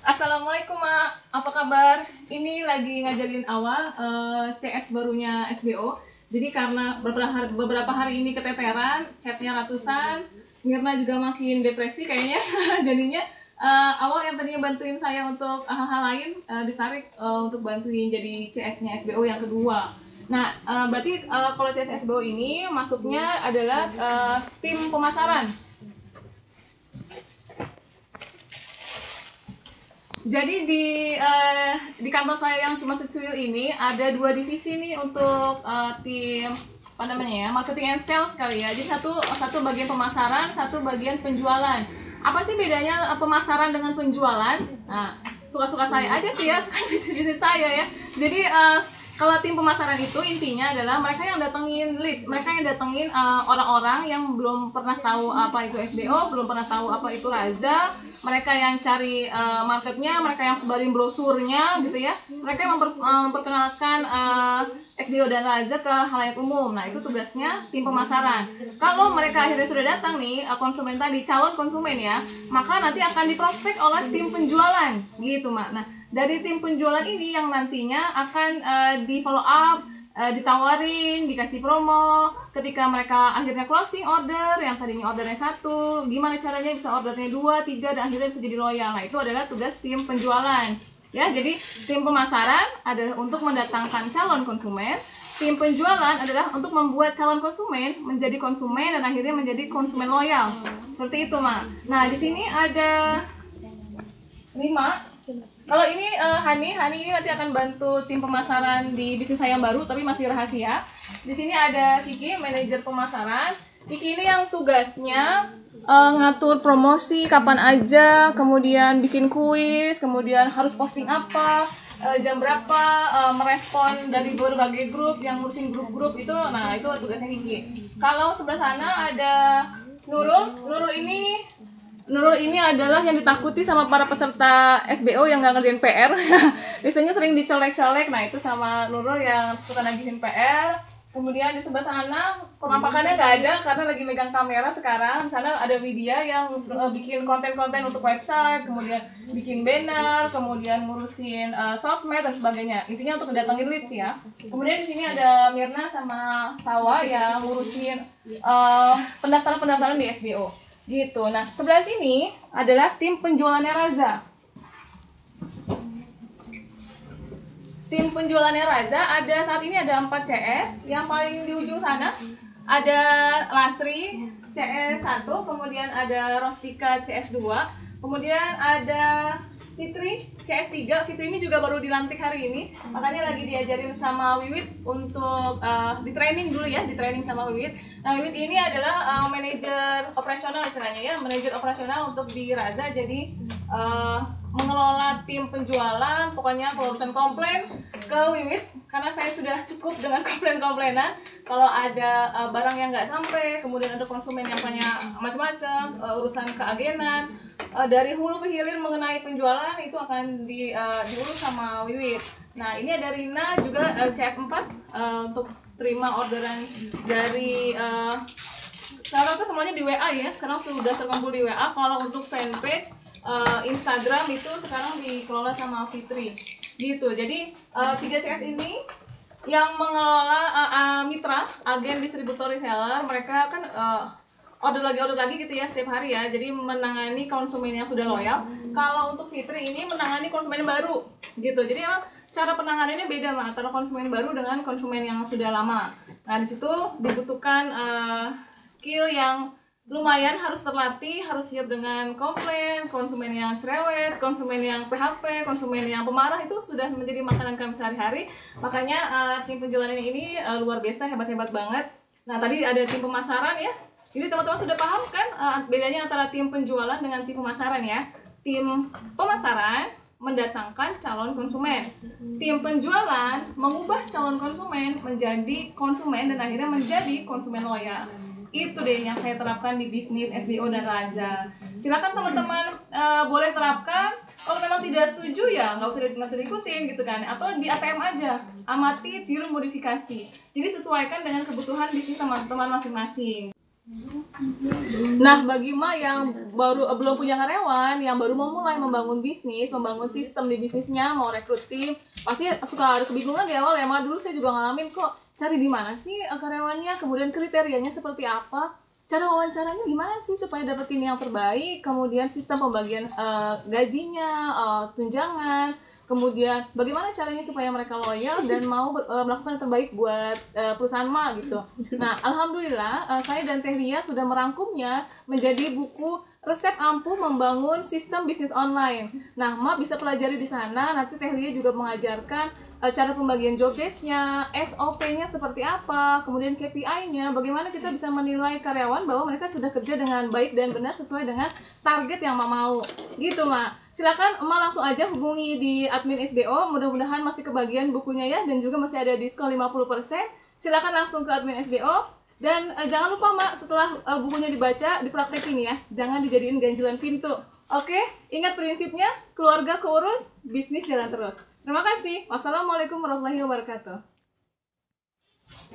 Assalamualaikum Mak, apa kabar? Ini lagi ngajarin awal CS barunya SBO. Jadi karena beberapa hari ini keteteran, chatnya ratusan, Mirna juga makin depresi kayaknya. Jadinya awal yang tadinya bantuin saya untuk hal-hal lain ditarik untuk bantuin jadi CS-nya SBO yang kedua. Nah, berarti kalau CS SBO ini masuknya adalah tim pemasaran. Jadi di kantor saya yang cuma secuil ini ada 2 divisi nih untuk tim apa namanya ya, marketing and sales kali ya. Jadi satu bagian pemasaran, satu bagian penjualan. Apa sih bedanya pemasaran dengan penjualan? Nah, suka-suka saya aja sih ya, kan bisnis saya ya. Jadi kalau tim pemasaran itu intinya adalah mereka yang datengin leads, mereka yang datengin orang-orang yang belum pernah tahu apa itu SBO, belum pernah tahu apa itu Raza, mereka yang cari marketnya, mereka yang sebarin brosurnya gitu ya, mereka yang memperkenalkan SBO dan Raza ke halayak umum. Nah, itu tugasnya tim pemasaran. Kalau mereka akhirnya sudah datang nih, konsumen tadi, calon konsumen ya, maka nanti akan diprospek oleh tim penjualan gitu Mak. Nah, dari tim penjualan ini yang nantinya akan di follow up, ditawarin, dikasih promo. Ketika mereka akhirnya closing order, yang tadinya ordernya 1, gimana caranya bisa ordernya 2, 3, dan akhirnya bisa jadi loyal. Nah, itu adalah tugas tim penjualan. Ya, jadi tim pemasaran adalah untuk mendatangkan calon konsumen, tim penjualan adalah untuk membuat calon konsumen menjadi konsumen dan akhirnya menjadi konsumen loyal. Seperti itu, Mak. Nah, di sini ada 5. Kalau ini Hani ini nanti akan bantu tim pemasaran di bisnis saya yang baru, tapi masih rahasia. Di sini ada Kiki, manajer pemasaran. Kiki ini yang tugasnya ngatur promosi kapan aja, kemudian bikin kuis, kemudian harus posting apa, jam berapa, merespon dari berbagai grup, yang ngurusin grup-grup itu. Nah, itu tugasnya Kiki. Kalau sebelah sana ada Nurul ini adalah yang ditakuti sama para peserta SBO yang nggak ngerjain PR. Biasanya sering dicolek-colek. Nah, itu sama Nurul yang suka nagihin PR. Kemudian di sebelah sana penampakannya nggak ada karena lagi megang kamera sekarang. Di sana ada Widya yang bikin konten-konten untuk website, kemudian bikin banner, kemudian ngurusin sosmed dan sebagainya. Intinya untuk mendatangin leads ya. Kemudian di sini ada Mirna sama Sawa yang ngurusin pendaftaran di SBO. Gitu. Nah, sebelah sini adalah tim penjualannya Raza. Tim penjualannya Raza saat ini ada 4 CS. Yang paling di ujung sana ada Lastri CS1, kemudian ada Rostika CS2, kemudian ada Fitri CS3. Fitri ini juga baru dilantik hari ini, makanya lagi diajarin sama Wiwit untuk di training dulu ya, di training sama Wiwit. Nah, Wiwit ini adalah manajer operasional istilahnya ya, manajer operasional untuk di Raza. Jadi mengelola tim penjualan, pokoknya kalau urusan komplain ke Wiwit, karena saya sudah cukup dengan komplainan. Kalau ada barang yang nggak sampai, kemudian ada konsumen yang tanya macam-macam, urusan keagenan, dari hulu ke hilir mengenai penjualan itu akan diurus sama Wiwit. Nah, ini ada Rina juga CS4 untuk terima orderan dari sekarang tuh semuanya di WA ya, sekarang sudah terkumpul di WA. Kalau untuk fanpage Instagram itu sekarang dikelola sama Fitri gitu. Jadi 3 CS ini yang mengelola mitra, agen, distributor, reseller. Mereka kan order lagi gitu ya setiap hari ya. Jadi menangani konsumen yang sudah loyal. Kalau untuk Fitri ini menangani konsumen baru gitu. Jadi emang cara penanganannya beda antara konsumen baru dengan konsumen yang sudah lama. Nah, di situ dibutuhkan skill yang lumayan, harus terlatih, harus siap dengan komplain, konsumen yang cerewet, konsumen yang PHP, konsumen yang pemarah, itu sudah menjadi makanan kami sehari-hari. Makanya tim penjualan ini luar biasa, hebat-hebat banget. Nah, tadi ada tim pemasaran ya. Jadi teman-teman sudah paham kan bedanya antara tim penjualan dengan tim pemasaran ya. Tim pemasaran mendatangkan calon konsumen. Tim penjualan mengubah calon konsumen menjadi konsumen dan akhirnya menjadi konsumen loyal. Itu deh yang saya terapkan di bisnis SBO dan Raza. Silakan teman-teman boleh terapkan. Kalau memang tidak setuju ya nggak usah diikutin gitu kan. Atau di ATM aja, amati, tiru, modifikasi. Jadi sesuaikan dengan kebutuhan bisnis teman-teman masing-masing. Nah, bagi Ma yang baru belum punya karyawan, yang baru mau mulai membangun bisnis, membangun sistem di bisnisnya, mau rekrut tim, pasti suka ada kebingungan di awal ya, Ma. Dulu saya juga ngalamin kok, cari di mana sih karyawannya, kemudian kriterianya seperti apa, cara wawancaranya gimana sih supaya dapetin yang terbaik, kemudian sistem pembagian gajinya, tunjangan, kemudian bagaimana caranya supaya mereka loyal dan mau melakukan yang terbaik buat perusahaan Ma gitu. Nah, alhamdulillah saya dan Teh Lia sudah merangkumnya menjadi buku resep ampuh membangun sistem bisnis online. Nah, Ma bisa pelajari di sana. Nanti Teh Lia juga mengajarkan cara pembagian job desk-nya, SOP-nya seperti apa, kemudian KPI-nya, bagaimana kita bisa menilai karyawan bahwa mereka sudah kerja dengan baik dan benar sesuai dengan target yang Ma mau. Gitu, Ma. Silakan Ma langsung aja hubungi di admin SBO. Mudah-mudahan masih kebagian bukunya ya, dan juga masih ada diskon 50%. Silakan langsung ke admin SBO. Dan jangan lupa Mak, setelah bukunya dibaca, dipraktekin ya. Jangan dijadiin ganjilan pintu. Oke, ingat prinsipnya, keluarga keurus, bisnis jalan terus. Terima kasih. Wassalamualaikum warahmatullahi wabarakatuh.